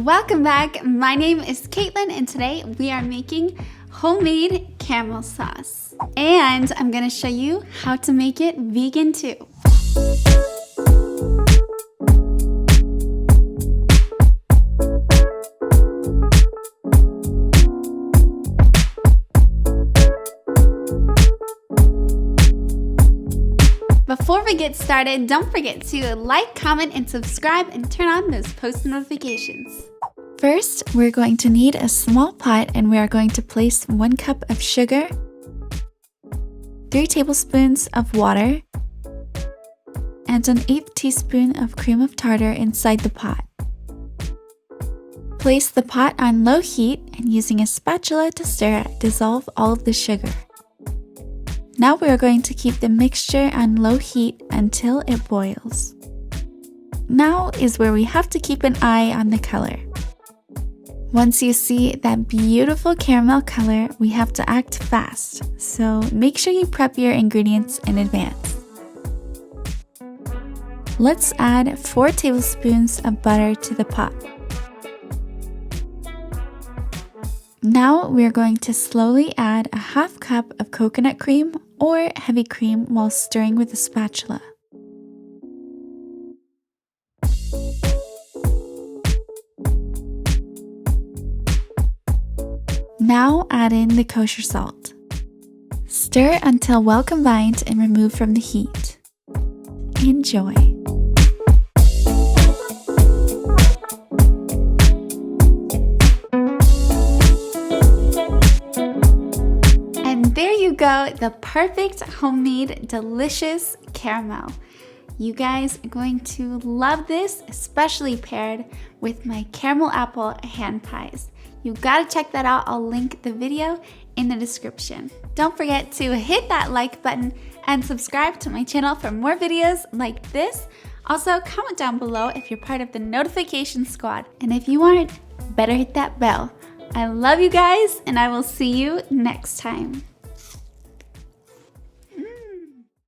Welcome back. My name is Kaitlyn and today we are making homemade caramel sauce. And I'm going to show you how to make it vegan too. Before we get started, don't forget to like, comment, and subscribe and turn on those post notifications. First, we're going to need a small pot and we are going to place 1 cup of sugar, 3 tablespoons of water, and an 1/8 teaspoon of cream of tartar inside the pot. Place the pot on low heat and using a spatula to stir, dissolve all of the sugar. Now we are going to keep the mixture on low heat until it boils. Now is where we have to keep an eye on the color. Once you see that beautiful caramel color, we have to act fast, so make sure you prep your ingredients in advance. Let's add 4 tablespoons of butter to the pot. Now we're going to slowly add a 1/2 cup of coconut cream or heavy cream while stirring with a spatula. Now add in the kosher salt. Stir until well combined and remove from the heat. Enjoy! There you go, the perfect homemade delicious caramel. You guys are going to love this, especially paired with my caramel apple hand pies. You gotta check that out. I'll link the video in the description. Don't forget to hit that like button and subscribe to my channel for more videos like this. Also, comment down below if you're part of the notification squad. And if you aren't, better hit that bell. I love you guys, and I will see you next time.